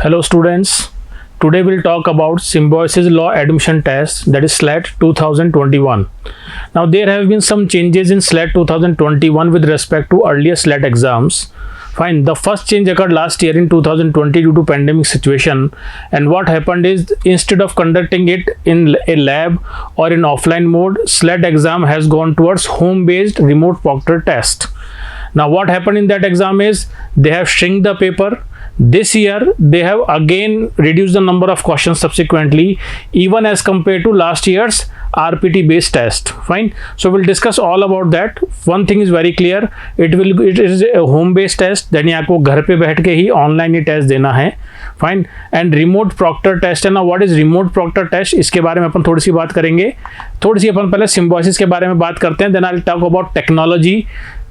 Hello students, today we'll talk about Symbiosis Law Admission Test, that is SLAT 2021. Now there have been some changes in SLAT 2021 with respect to earlier SLAT exams. Fine, the first change occurred last year in 2020 due to pandemic situation, and what happened is instead of conducting it in a lab or in offline mode, SLAT exam has gone towards home-based remote proctor test. Now what happened in that exam is they have shrunk the paper. This year they have again reduced the number of questions subsequently, even as compared to last year's RPT based test. Fine, so we'll discuss all about that. One thing is very clear, it is a home based test, यानी आपको घर पे बैठ के ही online ही test देना है. Fine, and remote proctor test है ना. What is remote proctor test, इसके बारे में अपन थोड़ी सी बात करेंगे. थोड़ी सी अपन पहले सिम्बोसिस के बारे में बात करते हैं, then I will talk about technology,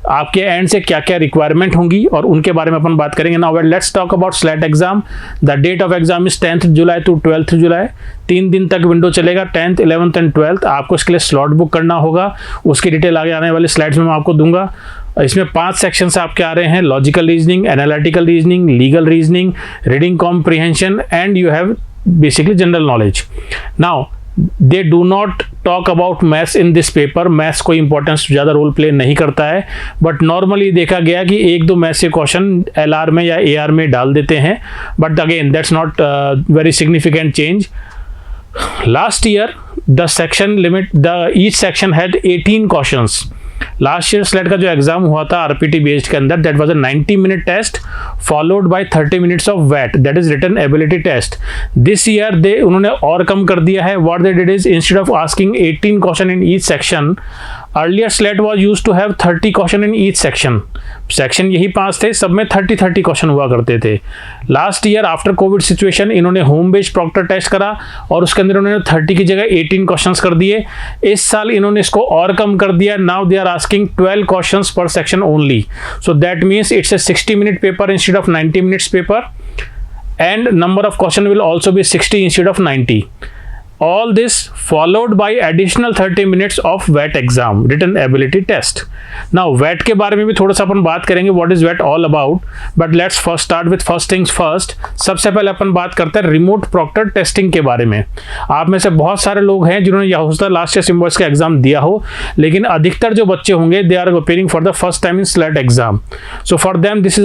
आपके एंड से क्या क्या रिक्वायरमेंट होंगी और उनके बारे में अपन बात करेंगे. Now let's talk about SLAT exam. The date of exam is 10th July to 12th July. 3 दिन तक विंडो चलेगा, 10th, 11th एंड 12th. आपको इसके लिए स्लॉट बुक करना होगा, उसकी डिटेल आगे आने वाले स्लाइड्स में मैं आपको दूंगा. इसमें 5 सेक्शंस आपके आ रहे हैं: logical reasoning, analytical reasoning, legal reasoning, reading comprehension and you have basically general knowledge. Now they do not talk about maths in this paper. Maths कोई इंपॉर्टेंस ज़्यादा रोल प्ले नहीं करता है, बट नॉर्मली देखा गया कि 1-2 मैथ्स के question LR में या AR में डाल देते हैं, but again that's not very significant change. Last year the section limit, the each section had 18 questions. Last year SLAT का जो एग्जाम हुआ था RPT बेस्ड के अंदर, that was a 90-minute test followed by 30 minutes of वैट, that is written ability test. This year उन्होंने और कम कर दिया है. What they did is, instead of asking 18 question in each section, earlier SLAT was used to have 30 question in each section. Section यही 5 थे, सब में 30 क्वेश्चन हुआ करते थे. Last year after Covid situation इन्होंने होम बेस्ड प्रॉक्टर टेस्ट करा और उसके अंदर उन्होंने 30 की जगह 18 क्वेश्चंस कर दिए. इस साल इन्होंने इसको और कम कर दिया. Now they are asking 12 questions per section only. So that means it's a 60-minute paper instead of 90 minutes paper, and number of question will also be 60 instead of 90. All this followed by additional 30 minutes of WAT exam, written ability test. Now WAT के बारे में भी थोड़ा सा अपन बात करेंगे, what is WAT all about, but let's first start with first things first. सबसे पहले अपन बात करते हैं रिमोट प्रॉक्टर टेस्टिंग के बारे में. आप में से बहुत सारे लोग हैं जिन्होंने या हो सकता है लास्ट ईयर सिम्बोसिस का एग्जाम दिया हो, लेकिन अधिकतर जो बच्चे होंगे they are appearing for the first time in SLAT exam. So for them this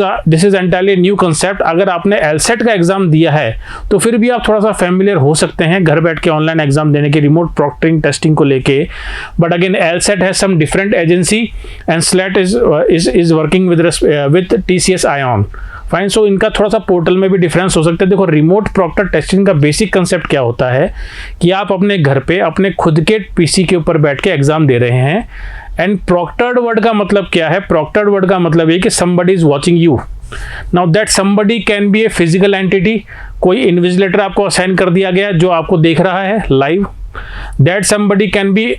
is entirely new concept. अगर आपने LSAT का एग्जाम दिया है तो फिर भी आप थोड़ा सा फैमिलियर हो सकते हैं घर बैठ के ऑनलाइन एग्जाम देने के रिमोट प्रॉक्टरिंग टेस्टिंग को लेके. But again LSAT has some different agency and SLAT is working with TCS ION. Fine, so इनका थोड़ा सा पोर्टल में भी डिफरेंस हो सकता है. देखो, रिमोट प्रॉक्टर टेस्टिंग का बेसिक कंसेप्ट क्या होता है कि आप अपने घर पे अपने खुद के PC के ऊपर बैठ के एग्जाम दे रहे हैं. एंड प्रॉक्टर्ड वर्ड का मतलब क्या है? प्रॉक्टर्ड वर्ड का मतलब ये कि somebody is watching you. Now that somebody can be a physical entity. कोई इन्विजिलेटर आपको असाइन कर दिया गया जो आपको देख रहा है live. That somebody can be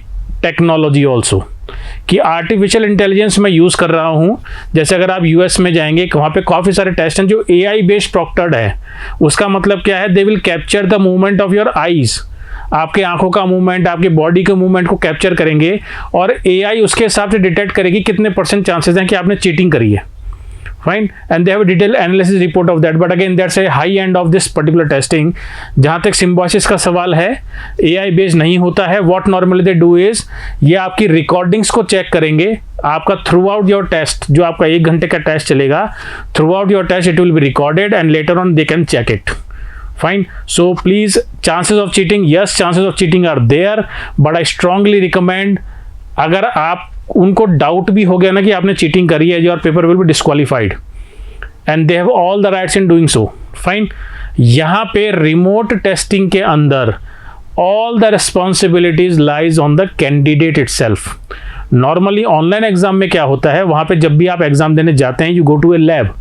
technology also, कि आर्टिफिशियल इंटेलिजेंस मैं यूज़ कर रहा हूँ. जैसे अगर आप US में जाएंगे, वहाँ पे काफ़ी सारे टेस्ट हैं जो AI बेस्ड प्रॉक्टर्ड है. उसका मतलब क्या है? They will capture the movement of your eyes. आपके आंखों का मूवमेंट, आपके बॉडी के मूवमेंट को कैप्चर करेंगे और AI उसके हिसाब से डिटेक्ट करेगी कितने % चांसेस हैं कि आपने चीटिंग करी है. Fine, and they have a detailed analysis report of that. But again, that's a high end of this particular testing. जहाँ तक सिम्बोसिस का सवाल है, AI बेस्ड नहीं होता है. What normally they do is, ये आपकी रिकॉर्डिंग्स को चेक करेंगे. आपका थ्रू आउट योर टेस्ट, जो आपका 1 घंटे का टेस्ट चलेगा, throughout your test it will be recorded and later on they can check it. Fine, so please, chances of cheating, yes, chances of cheating are there, but I strongly recommend, अगर आप उनको doubt भी हो गया ना कि आपने cheating करी है, your paper will be disqualified and they have all the rights in doing so. Fine, यहाँ पे रिमोट टेस्टिंग के अंदर all the responsibilities lies on the candidate itself. Normally online exam में क्या होता है, वहाँ पे जब भी आप एग्जाम देने जाते हैं, you go to a lab,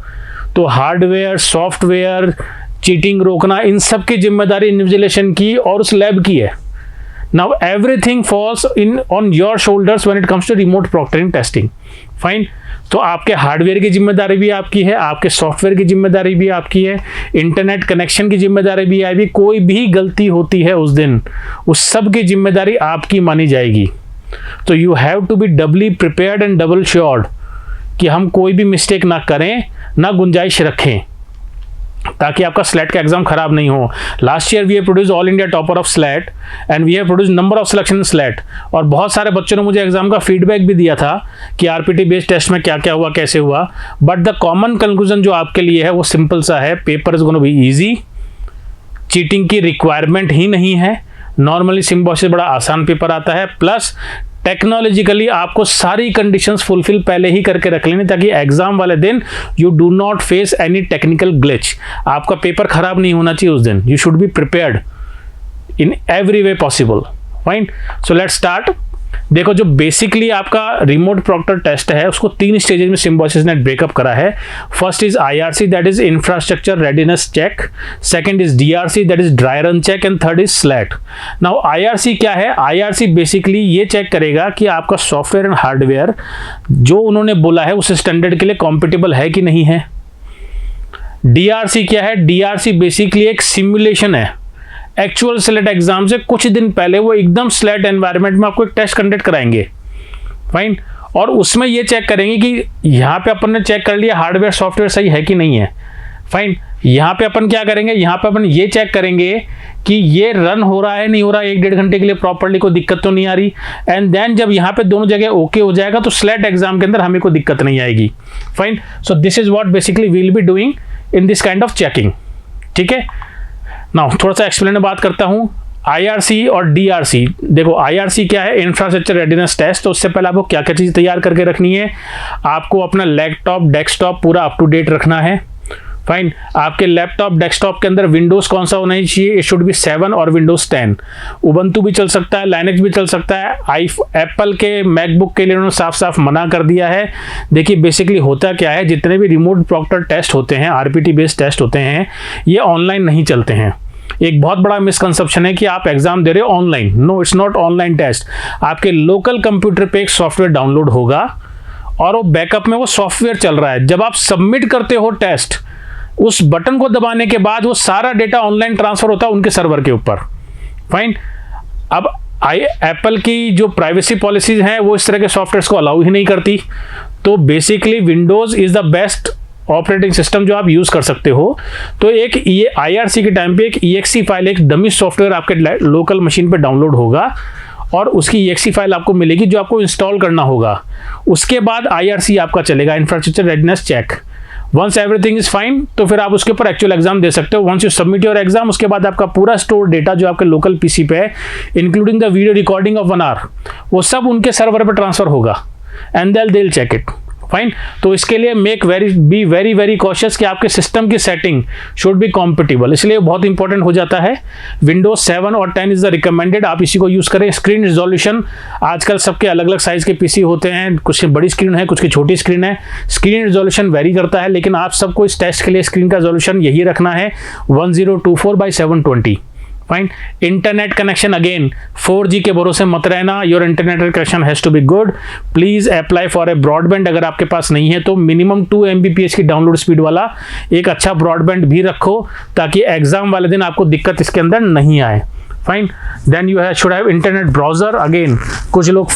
तो हार्डवेयर, सॉफ्टवेयर, चीटिंग रोकना, इन सब की जिम्मेदारी इन्विजिलेशन की और उस लैब की है. Now everything falls on your shoulders when it comes to remote proctoring testing. Fine. तो आपके हार्डवेयर की जिम्मेदारी भी आपकी है, आपके सॉफ्टवेयर की जिम्मेदारी भी आपकी है, इंटरनेट कनेक्शन की जिम्मेदारी भी है. कोई भी गलती होती है उस दिन, उस सब की जिम्मेदारी आपकी मानी जाएगी. तो you have to be doubly prepared and double sured कि हम कोई भी मिस्टेक ना करें, ना गुंजाइश रखें. ताकि आपका स्लेट का एग्जाम खराब नहीं हो। Last year we have produce all India topper of SLAT and we have produce number of selection in SLAT. और बहुत सारे बच्चों ने मुझे एग्जाम का फीडबैक भी दिया था कि आरपीटी बेस्ड टेस्ट में क्या क्या हुआ, कैसे हुआ। बट द कॉमन कंक्लूजन जो आपके लिए है वो सिंपल सा है, paper is gonna be easy, cheating की रिक्वायरमेंट ही नहीं है। नॉर्मली सिम्बॉयसिस बड़ा आसान पेपर आता है, प्लस टेक्नोलॉजिकली आपको सारी कंडीशंस फुलफिल पहले ही करके रख लेनी ताकि एग्जाम वाले दिन you do not face any technical glitch. आपका पेपर खराब नहीं होना चाहिए उस दिन। You should be prepared in every way possible. Fine, so let's start. देखो, जो बेसिकली आपका रिमोट प्रॉक्टर टेस्ट है उसको 3 स्टेजेस में सिम्बॉयसिस ने ब्रेकअप करा है। First is IRC, that is infrastructure readiness check. Second is DRC, that is dry run check. And third is SLAT. Now IRC क्या है? IRC बेसिकली ये चेक करेगा कि आपका सॉफ्टवेयर एंड हार्डवेयर जो उन्होंने बोला है उस स्टैंडर्ड के लिए कॉम्पिटेबल है कि नहीं है। DRC क्या है? DRC बेसिकली एक सिमुलेशन है। एक्चुअल स्लेट एग्जाम से कुछ दिन पहले वो एकदम स्लेट एनवायरनमेंट में आपको एक टेस्ट कंडक्ट कराएंगे। फाइन, और उसमें ये चेक करेंगे कि यहाँ पे अपन ने चेक कर लिया हार्डवेयर सॉफ्टवेयर सही है कि नहीं है। फाइन, यहाँ पे अपन क्या करेंगे? यहाँ पे अपन ये चेक करेंगे कि ये रन हो रहा है नहीं हो रहा है 1-1.5 घंटे के लिए प्रॉपर्ली, कोई दिक्कत तो नहीं आ रही। एंड देन जब यहाँ पे दोनों जगह ओके हो जाएगा तो स्लेट एग्जाम के अंदर हमें कोई दिक्कत नहीं आएगी। Fine, so this is what basically we'll be doing in this kind of checking. ठीक है, नाउ थोड़ा सा एक्सप्लेन में बात करता हूँ। IRC और DRC, देखो IRC क्या है? Infrastructure readiness test. तो उससे पहले आपको क्या क्या चीज़ तैयार करके रखनी है? आपको अपना लैपटॉप डेस्कटॉप पूरा अप टू डेट रखना है। फाइन, आपके लैपटॉप डेस्कटॉप के अंदर विंडोज़ कौन सा होना चाहिए? इट शुड बी 7 और विंडोज़ 10। उबंटू भी चल सकता है, लाइनक्स भी चल सकता है। एप्पल के मैकबुक के लिए उन्होंने साफ साफ मना कर दिया है। देखिए, बेसिकली होता क्या है, जितने भी रिमोट प्रॉक्टर टेस्ट होते हैं, RPT बेस्ड टेस्ट होते हैं, ये ऑनलाइन नहीं चलते हैं। एक बहुत बड़ा मिसकंसेप्शन है कि आप एग्जाम दे रहे हो online. No, it's not online test. आपके लोकल कंप्यूटर पे एक सॉफ्टवेयर डाउनलोड होगा और वो बैकअप में वो सॉफ्टवेयर चल रहा है। जब आप सबमिट करते हो टेस्ट, उस बटन को दबाने के बाद वो सारा डेटा ऑनलाइन ट्रांसफर होता है उनके सर्वर के ऊपर। फाइन, अब एप्पल की जो प्राइवेसी पॉलिसीज हैं वो इस तरह के सॉफ्टवेयर को अलाउ ही नहीं करती। तो basically Windows is the best operating system जो आप यूज कर सकते हो। तो एक ये IRC के टाइम पे एक EXE फाइल, एक डमी सॉफ्टवेयर आपके लोकल मशीन पे डाउनलोड होगा और उसकी EXE फाइल आपको मिलेगी जो आपको इंस्टॉल करना होगा। उसके बाद IRC आपका चलेगा, infrastructure readiness check. Once everything is fine तो फिर आप उसके ऊपर एक्चुअल एग्जाम दे सकते हो। Once you submit your exam, उसके बाद आपका पूरा स्टोर डेटा जो आपके लोकल PC पे है, including the video recording of 1 hour, वो सब उनके सर्वर पर ट्रांसफर होगा and they will check it. Fine, तो इसके लिए बी वेरी वेरी कॉशियस कि आपके सिस्टम की सेटिंग शुड बी कॉम्पिटेबल, इसलिए बहुत इंपॉर्टेंट हो जाता है। विंडोज 7 और 10 इज द रिकमेंडेड, आप इसी को यूज करें। स्क्रीन रिजोल्यूशन, आजकल सबके अलग अलग साइज के PC होते हैं, कुछ की बड़ी स्क्रीन है, कुछ की छोटी स्क्रीन है। स्क्रीन रिजोल्यूशन वेरी करता है, लेकिन आप सबको इस टेस्ट के लिए स्क्रीन का रिजोल्यूशन यही रखना है 1024x720। Fine, internet connection again 4G के भरोसे मत रहना। Your internet connection has to be good. Please apply for a broadband, अगर आपके पास नहीं है तो मिनिमम 2 Mbps की डाउनलोड स्पीड वाला एक अच्छा ब्रॉडबैंड भी रखो ताकि एग्जाम वाले दिन आपको दिक्कत इसके अंदर नहीं आए। Fine, then you should have internet browser. Again कुछ लोग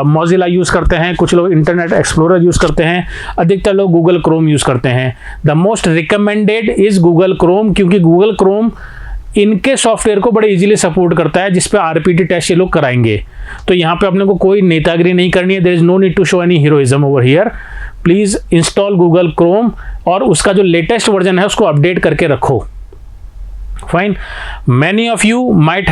मोजिला यूज करते हैं, कुछ लोग इंटरनेट एक्सप्लोरर यूज करते हैं, अधिकतर लोग गूगल क्रोम यूज करते हैं। The most recommended is Google Chrome, क्योंकि गूगल क्रोम इनके सॉफ्टवेयर को बड़े इजीली सपोर्ट करता है जिस पे RPT टेस्ट ये लोग कराएंगे। तो यहाँ पे अपने को कोई नेतागिरी नहीं करनी है। There is no need to show any heroism over here. Please install Google Chrome और उसका जो लेटेस्ट वर्जन है उसको अपडेट करके रखो। Fine, many of you might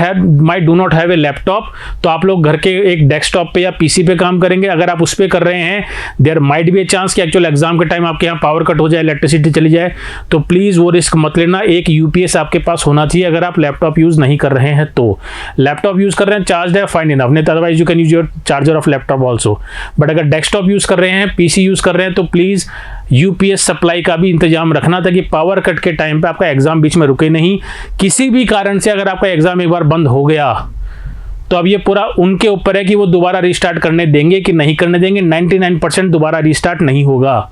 do not have a laptop, तो आप लोग घर के एक डेस्कटॉप पे या PC पे काम करेंगे। अगर आप उस पे कर रहे हैं, there might be a chance कि एक्चुअल एग्जाम के टाइम आपके यहाँ पावर कट हो जाए, इलेक्ट्रिसिटी चली जाए, तो प्लीज़ वो रिस्क मत लेना। एक UPS आपके पास होना चाहिए अगर आप लैपटॉप यूज़ नहीं कर रहे हैं तो। लैपटॉप यूज़ कर रहे हैं, चार्ज है, फाइन इनफ, नहीं otherwise you can use your charger of laptop also. But अगर डेस्कटॉप यूज़ कर रहे हैं, PC यूज़ कर रहे हैं, तो प्लीज़ UPS सप्लाई का भी इंतजाम रखना ताकि पावर कट के टाइम पे आपका एग्जाम बीच में रुके नहीं। किसी भी कारण से अगर आपका एग्जाम एक बार बंद हो गया तो अब ये पूरा उनके ऊपर है कि वो दोबारा रिस्टार्ट करने देंगे कि नहीं करने देंगे। 99% दोबारा रिस्टार्ट नहीं होगा।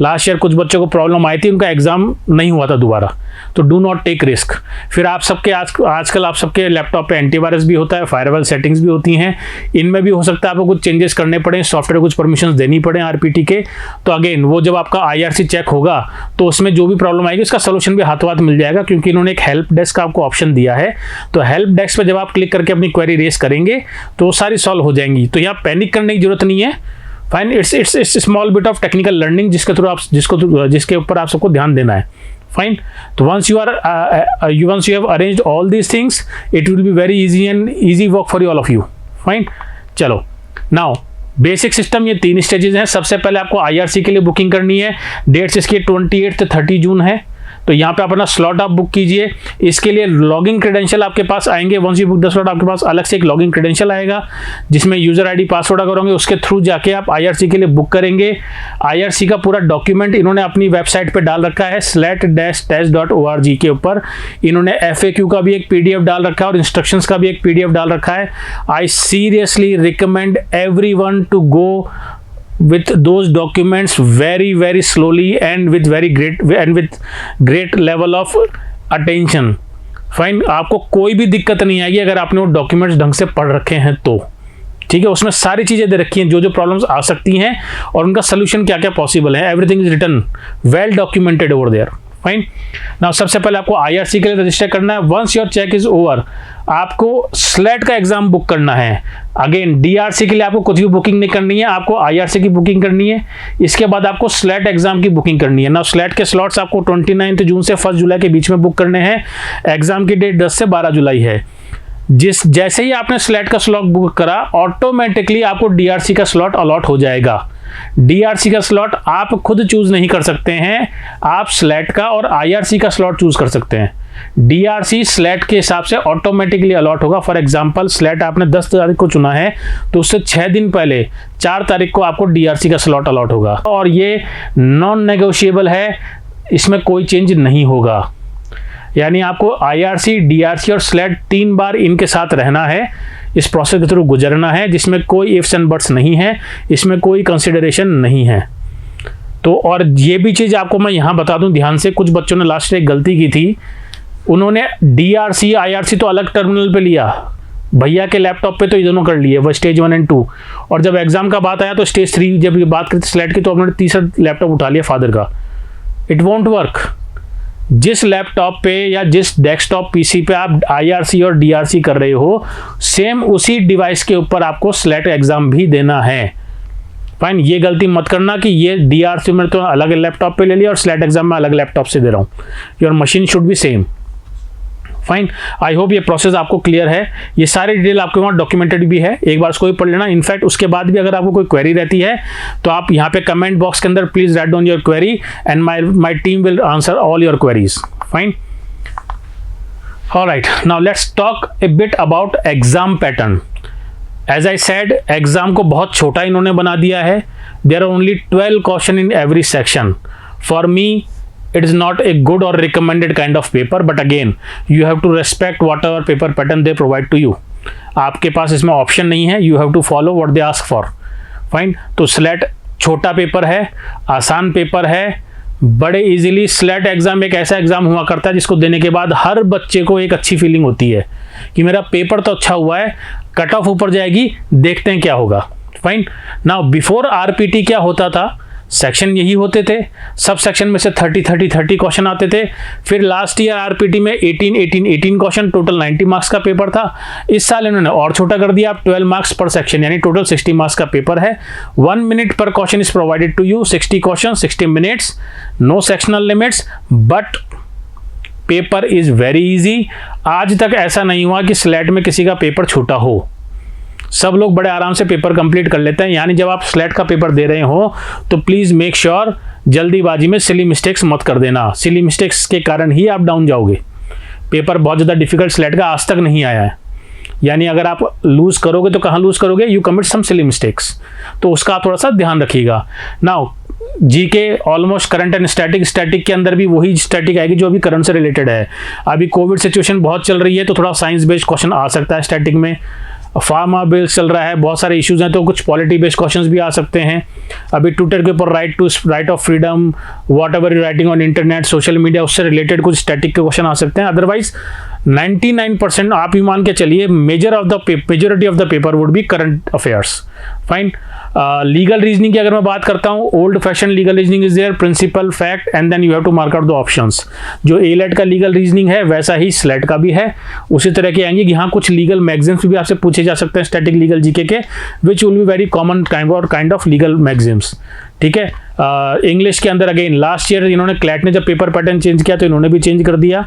लास्ट ईयर कुछ बच्चों को प्रॉब्लम आई थी, उनका एग्जाम नहीं हुआ था दोबारा। तो डू नॉट टेक रिस्क। फिर आप सबके आजकल आप सबके लैपटॉप पे एंटीवायरस भी होता है, फायरवॉल सेटिंग्स भी होती हैं, इनमें भी हो सकता है आपको कुछ चेंजेस करने पड़े, सॉफ्टवेयर कुछ परमिशंस देनी पड़े आरपीटी के। तो अगेन वो जब आपका आईआरसी चेक होगा तो उसमें जो भी प्रॉब्लम आएगी उसका सोल्यूशन भी हाथों हाथ मिल जाएगा, क्योंकि इन्होंने एक हेल्प डेस्क का आपको ऑप्शन दिया है। तो हेल्प डेस्क पे जब आप क्लिक करके अपनी क्वेरी रेस करेंगे तो सारी सॉल्व हो जाएंगी। तो यहाँ पैनिक करने की जरूरत नहीं है। Fine, it's small bit of technical learning जिसके थ्रू आप जिसके ऊपर आप सबको ध्यान देना है। फाइन, तो once you have arranged all these things, it will be very easy work for all of you. Fine, चलो नाउ बेसिक सिस्टम ये 3 स्टेजेस हैं। सबसे पहले आपको आईआरसी के लिए बुकिंग करनी है। डेट्स इसकी 28 से 30 जून है। तो यहाँ पे अपना स्लॉट आप बुक कीजिए। इसके लिए लॉगिन क्रेडेंशियल आपके पास आएंगे। Once you book the slot आपके पास अलग से एक लॉगिन क्रेडेंशियल आएगा जिसमें यूजर आईडी पासवर्ड अगर होंगे उसके थ्रू जाके आप आईआरसी के लिए बुक करेंगे। आईआरसी का पूरा डॉक्यूमेंट इन्होंने अपनी वेबसाइट पे डाल रखा है slat-test.org के ऊपर। इन्होंने FAQ का भी एक PDF डाल रखा है और इंस्ट्रक्शंस का भी एक PDF डाल रखा है। I seriously recommend everyone to go with those documents very slowly and with great level of attention. Fine, आपको कोई भी दिक्कत नहीं आएगी अगर आपने वो डॉक्यूमेंट्स ढंग से पढ़ रखे हैं तो। ठीक है, उसमें सारी चीजें दे रखी हैं जो प्रॉब्लम्स आ सकती हैं और उनका सोल्यूशन क्या क्या पॉसिबल है। Everything is written well documented over there. Fine, now सबसे पहले आपको आईआरसी के लिए रजिस्टर करना है। Once your check is over आपको स्लेट का एग्जाम बुक करना है। अगेन डीआरसी के लिए आपको कुछ भी बुकिंग नहीं करनी है, आपको आईआरसी की बुकिंग करनी है। इसके बाद आपको स्लेट एग्जाम की बुकिंग करनी है। नाउ स्लेट के स्लॉट्स आपको 29 जून से 1 जुलाई के बीच में बुक करने हैं। एग्जाम की डेट 10 से 12 जुलाई है। जैसे ही आपने स्लॉट का स्लॉट बुक करा ऑटोमेटिकली आपको डीआरसी का स्लॉट अलॉट हो जाएगा। डीआरसी का स्लॉट आप खुद चूज नहीं कर सकते हैं, आप स्लैट का और आईआरसी का स्लॉट चूज कर सकते हैं। डीआरसी स्लैट के हिसाब से ऑटोमेटिकली अलॉट होगा। फॉर एग्जांपल स्लैट आपने 10 तारीख को चुना है तो उससे 6 दिन पहले 4 तारीख को आपको डीआरसी का स्लॉट अलॉट होगा और ये नॉन नेगोशिएबल है, इसमें कोई चेंज नहीं होगा। यानी आपको आईआरसी, डीआरसी और स्लैट 3 बार इनके साथ रहना है, इस प्रोसेस के थ्रू गुजरना है जिसमें कोई इफ्स एंड बट्स नहीं है, इसमें कोई कंसिडरेशन नहीं है। तो और ये भी चीज़ आपको मैं यहाँ बता दूं ध्यान से, कुछ बच्चों ने लास्ट एक गलती की थी, उन्होंने डीआरसी आईआरसी तो अलग टर्मिनल पे लिया, भैया के लैपटॉप पे तो ये दोनों कर लिए, वो स्टेज 1 और 2, और जब एग्जाम का बात आया तो स्टेज 3 जब ये बात करते स्लैट की तो उन्होंने तीसरा लैपटॉप उठा लिया फादर का। It won't work. जिस लैपटॉप पे या जिस डेस्कटॉप पीसी पे आप आईआरसी और डीआरसी कर रहे हो सेम उसी डिवाइस के ऊपर आपको स्लैट एग्जाम भी देना है। फाइन, ये गलती मत करना कि ये डीआरसी में तो अलग लैपटॉप पे ले लिया और स्लैट एग्जाम में अलग लैपटॉप से दे रहा हूँ। Your machine should be same. Fine, I hope ये प्रोसेस आपको क्लियर है। ये सारी डिटेल आपके वहाँ डॉक्यूमेंटेड भी है, एक बार उसको भी पढ़ लेना। इनफैक्ट उसके बाद भी अगर आपको कोई क्वेरी रहती है तो आप यहाँ पे कमेंट बॉक्स के अंदर please write down your query and my team will answer all your queries. Fine, alright, now let's talk a bit about exam pattern. As I said, exam को बहुत छोटा इन्होंने बना दिया है। There are only 12 question in every section. For me it is not a good or recommended kind of paper, but again you have to respect whatever paper pattern they provide to you. आपके पास इसमें option नहीं है, you have to follow what they ask for. Fine, तो slate छोटा paper है, आसान paper है, बड़े इजीली स्लैट एग्जाम एक ऐसा एग्जाम हुआ करता है जिसको देने के बाद हर बच्चे को एक अच्छी फीलिंग होती है कि मेरा पेपर तो अच्छा हुआ है, कट ऑफ ऊपर जाएगी, देखते हैं क्या होगा। फाइन, नाउ बिफोर आरपीटी क्या होता था, सेक्शन यही होते थे, सब सेक्शन में से 30 क्वेश्चन आते थे। फिर लास्ट ईयर आरपीटी में 18 क्वेश्चन, टोटल 90 मार्क्स का पेपर था। इस साल इन्होंने और छोटा कर दिया, आप 12 मार्क्स पर सेक्शन, यानी टोटल 60 मार्क्स का पेपर है। 1 मिनट पर question is provided to you, 60 question 60 minutes, no sectional limits, but paper is very easy. आज तक ऐसा नहीं हुआ कि स्लैट में किसी का पेपर छोटा हो, सब लोग बड़े आराम से पेपर कंप्लीट कर लेते हैं। यानी जब आप स्लैट का पेपर दे रहे हो तो प्लीज़ मेक श्योर जल्दीबाजी में सिली मिस्टेक्स मत कर देना। सिली मिस्टेक्स के कारण ही आप डाउन जाओगे। पेपर बहुत ज़्यादा डिफिकल्ट स्लैट का आज तक नहीं आया है, यानी अगर आप लूज़ करोगे तो कहाँ लूज़ करोगे, you commit some silly mistakes, तो उसका आप थोड़ा सा ध्यान रखिएगा। Now GK almost current and static के अंदर भी वही स्टैटिक आएगी जो अभी करंट से रिलेटेड है। अभी कोविड सिचुएशन बहुत चल रही है तो थोड़ा साइंस बेस्ड क्वेश्चन आ सकता है स्टैटिक में। फार्मा बिल चल रहा है, बहुत सारे इश्यूज हैं, तो कुछ पॉलिटी बेस्ड क्वेश्चंस भी आ सकते हैं। अभी ट्विटर के ऊपर right of freedom, whatever you writing on internet, social media, उससे रिलेटेड कुछ स्टैटिक के क्वेश्चन आ सकते हैं। अदरवाइज 99% आप ही मान के चलिए majority of the paper would be current affairs. Fine. Legal reasoning की अगर मैं बात करता हूँ, old fashion legal reasoning is there, principle, fact and then you have to mark out the options. जो एलेट का लीगल रीजनिंग है वैसा ही स्लेट का भी है, उसी तरह के आएंगे। यहाँ कुछ लीगल मैगजीम्स भी आपसे पूछे जा सकते हैं स्टैटिक लीगल जीके के, which will be very common kind of legal magazines. ठीक है। इंग्लिश के अंदर अगेन लास्ट ईयर इन्होंने क्लैट ने जब पेपर पैटर्न चेंज किया तो इन्होंने भी चेंज कर दिया।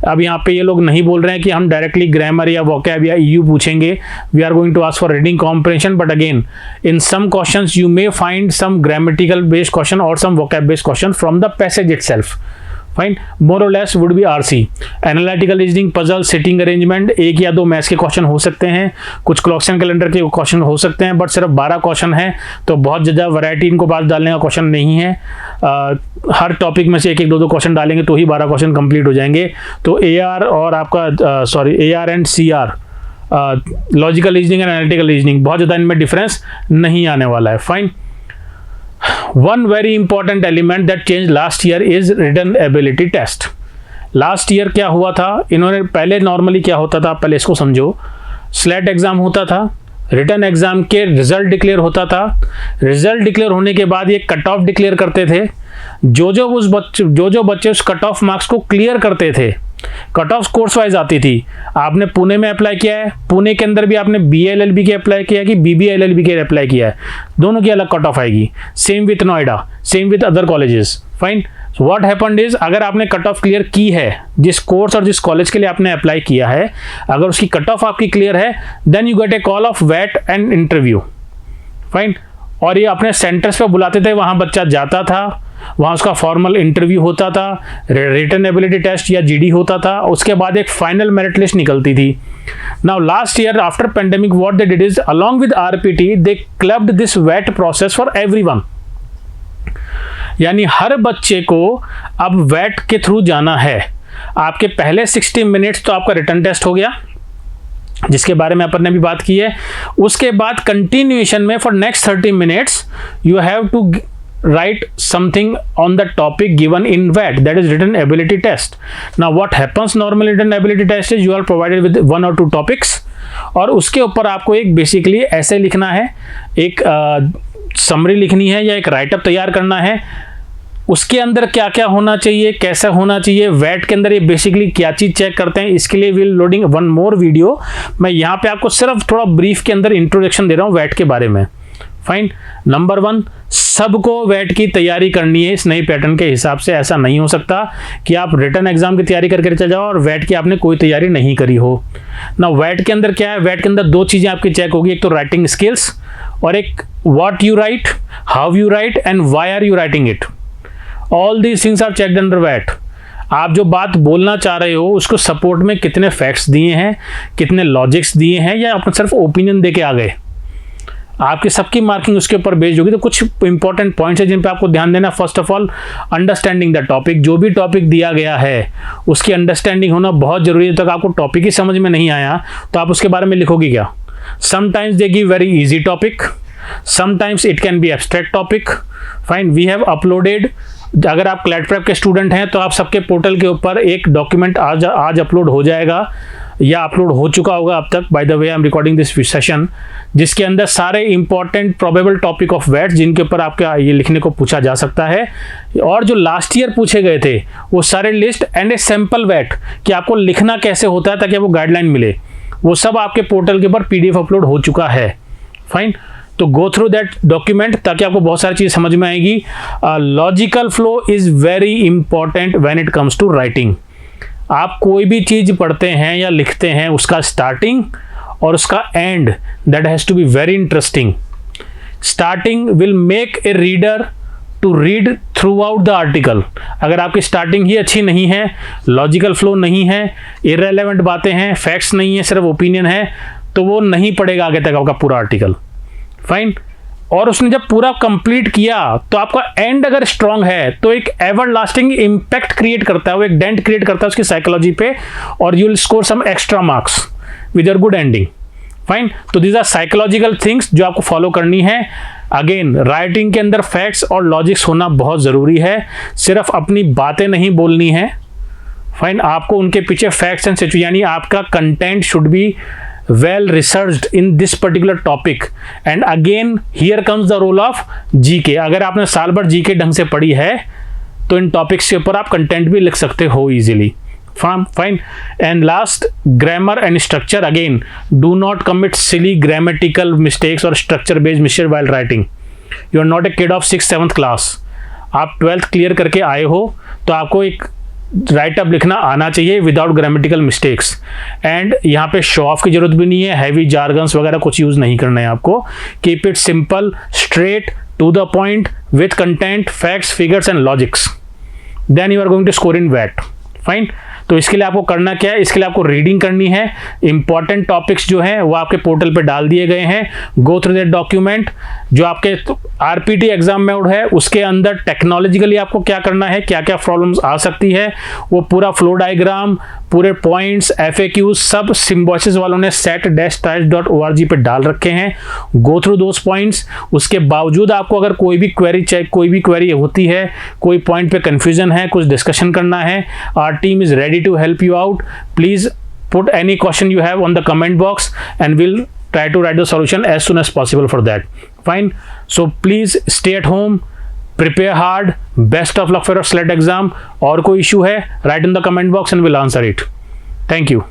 अब यहाँ पे ये लोग नहीं बोल रहे हैं कि हम डायरेक्टली ग्रामर या वोकैब या ईयू पूछेंगे, we are going to ask for reading comprehension, but again in some questions you may find some grammatical based question और some vocab based question from the passage itself. Fine. More और less would be RC. Analytical reasoning, puzzle, sitting arrangement, एक या दो maths के question हो सकते हैं, कुछ क्लॉक्स एंड कैलेंडर के क्वेश्चन हो सकते हैं, बट सिर्फ 12 क्वेश्चन है तो बहुत ज़्यादा वैरायटी इनको बात डालने का क्वेश्चन नहीं है। हर टॉपिक में से एक एक दो क्वेश्चन डालेंगे तो ही 12 क्वेश्चन कंप्लीट हो जाएंगे। तो AR और आपका AR and CR, logical reasoning and analytical reasoning, बहुत ज़्यादा इनमें डिफरेंस नहीं आने वाला है। Fine. One very important element that changed last year is written ability test. Last year क्या हुआ था, इन्होंने पहले नॉर्मली क्या होता था, पहले इसको समझो। स्लेट एग्जाम होता था, रिटन एग्जाम के रिजल्ट डिक्लेयर होता था, रिजल्ट डिक्लेयर होने के बाद ये कट ऑफ डिक्लेयर करते थे। जो बच्चे उस कट ऑफ मार्क्स को क्लियर करते थे, कट ऑफ कोर्स वाइज आती थी। आपने पुणे में अप्लाई किया है, पुणे के अंदर भी आपने BA-LLB के अप्लाई किया है कि BBA-LLB के अप्लाई किया है, दोनों की अलग कट ऑफ आएगी। Same with Noida, same with other colleges. Fine. What happened is, अगर आपने कट ऑफ क्लियर की है, जिस कोर्स और जिस कॉलेज के लिए आपने अप्लाई किया है, अगर उसकी कट ऑफ आपकी क्लियर है, then you get a call of वेट एंड इंटरव्यू। फाइन। और ये अपने सेंटर्स पे बुलाते थे, वहाँ बच्चा जाता था, वहाँ उसका फॉर्मल इंटरव्यू होता था, रिटन एबिलिटी टेस्ट या GD होता था, उसके बाद एक फाइनल मेरिट लिस्ट निकलती थी। Now last year after pandemic what they did is, along with RPT they clubbed this वेट प्रोसेस फॉर एवरीवन। यानी हर बच्चे को अब वेट के थ्रू जाना है। आपके पहले 60 मिनट्स तो आपका रिटन टेस्ट हो गया, जिसके बारे में अपन ने भी बात की है। उसके बाद कंटिन्यूएशन में for next 30 minutes you have to write something on the topic given in VAT, that is written ability test. Now what happens normally written ability test is you are provided with 1 or 2 topics और उसके ऊपर आपको एक basically ऐसे लिखना है, एक summary लिखनी है या एक राइटअप तैयार करना है। उसके अंदर क्या क्या होना चाहिए, कैसा होना चाहिए, वैट के अंदर ये बेसिकली क्या चीज़ चेक करते हैं, इसके लिए will loading one more video. मैं यहाँ पे आपको सिर्फ थोड़ा ब्रीफ के अंदर इंट्रोडक्शन दे रहा हूँ वैट के बारे में। फाइन। नंबर 1, सबको वैट की तैयारी करनी है इस नई पैटर्न के हिसाब से। ऐसा नहीं हो सकता कि आप रिटन एग्जाम की तैयारी करके चले जाओ और वैट की आपने कोई तैयारी नहीं करी हो ना। वैट के अंदर क्या है, वैट के अंदर 2 चीज़ें आपकी चेक होगी, एक तो राइटिंग स्किल्स और एक what you write, how you write and why are you writing it. All these things are checked under वैट। आप जो बात बोलना चाह रहे हो उसको सपोर्ट में कितने फैक्ट्स दिए हैं, कितने लॉजिक्स दिए हैं, या आप सिर्फ ओपिनियन दे के आ गए, आपकी सबकी मार्किंग उसके ऊपर बेस्ड होगी। तो कुछ इंपॉर्टेंट पॉइंट्स है जिन पे आपको ध्यान देना। First of all understanding the topic, जो भी टॉपिक दिया गया है उसकी अंडरस्टैंडिंग होना बहुत जरूरी है। तक आपको टॉपिक ही समझ में नहीं आया तो आप उसके बारे में लिखोगे क्या। Sometimes they give very easy topic, sometimes it can be abstract topic. Fine. We have uploaded, अगर आप क्लैट प्रेप के स्टूडेंट हैं तो आप सबके पोर्टल के ऊपर एक डॉक्यूमेंट आज अपलोड हो जाएगा या अपलोड हो चुका होगा अब तक। By the way I am recording this session, जिसके अंदर सारे इंपॉर्टेंट प्रोबेबल टॉपिक ऑफ वैट जिनके ऊपर आपका ये लिखने को पूछा जा सकता है, और जो लास्ट ईयर पूछे गए थे वो सारे लिस्ट एंड ए सैम्पल वैट कि आपको लिखना कैसे होता है ताकि आपको गाइडलाइन मिले, वो सब आपके पोर्टल के ऊपर PDF अपलोड हो चुका है। फाइन। तो गो थ्रू दैट डॉक्यूमेंट ताकि आपको बहुत सारी चीज़ समझ में आएगी। Logical flow is very important when it comes to writing. आप कोई भी चीज़ पढ़ते हैं या लिखते हैं, उसका स्टार्टिंग और उसका end that has to be very interesting. Starting will make a reader to read throughout the article. अगर आपकी स्टार्टिंग ही अच्छी नहीं है, लॉजिकल फ्लो नहीं है, इररेलेवेंट बातें हैं, फैक्ट्स नहीं है, सिर्फ ओपिनियन है, तो वो नहीं पढ़ेगा आगे तक आपका पूरा आर्टिकल। फाइन। और उसने जब पूरा कंप्लीट किया तो आपका एंड अगर स्ट्रांग है तो एक एवर लास्टिंग इम्पैक्ट क्रिएट करता है, वो एक डेंट क्रिएट करता है उसकी साइकोलॉजी पे, और you will score some extra marks with your good ending. Fine. तो दीज आर साइकोलॉजिकल थिंग्स जो आपको फॉलो करनी है। अगेन राइटिंग के अंदर फैक्ट्स और लॉजिक्स होना बहुत ज़रूरी है, सिर्फ अपनी बातें नहीं बोलनी है। फाइन, आपको उनके पीछे फैक्ट्स एंड सिचुएशन, यानी आपका content should be well researched in this particular topic. And again here comes the role of GK. अगर आपने साल भर GK ढंग से पढ़ी है तो इन टॉपिक्स के ऊपर आप कंटेंट भी लिख सकते हो easily. Fine. And last, grammar and structure. Again, do not commit silly grammatical mistakes or structure based mistakes while writing. You are not a kid of 6th 7th class. आप 12th clear करके आए हो तो आपको एक write up लिखना आना चाहिए विदाउट ग्रामेटिकल मिस्टेक्स। एंड यहाँ पे शो ऑफ की जरूरत भी नहीं है, हैवी जार्गन्स वगैरह कुछ यूज नहीं करना है आपको। Keep it simple, straight to the point with content, facts, figures and logics, then you are going to score in वेट। फाइन। तो इसके लिए आपको करना क्या है, इसके लिए आपको रीडिंग करनी है। इंपॉर्टेंट टॉपिक्स जो हैं वो आपके पोर्टल पे डाल दिए गए हैं। Go through that document. जो आपके आरपीटी एग्जाम में है उसके अंदर टेक्नोलॉजिकली आपको क्या करना है, क्या क्या प्रॉब्लम्स आ सकती है, वो पूरा फ्लो डायग्राम, पूरे पॉइंट्स, FAQs सब सिम्बॉयसिस वालों ने set-types.org पे डाल रखे हैं। Go through those points. उसके बावजूद आपको अगर कोई भी क्वेरी होती है, कोई पॉइंट पे कंफ्यूजन है, कुछ डिस्कशन करना है, our team is ready to help you out. Please put any question you have on the comment box and we'll try to write the solution as soon as possible for that. Fine. So please stay at home, prepare hard, best of luck for your SLET exam. और कोई issue है, write in the comment box and we'll answer it. Thank you.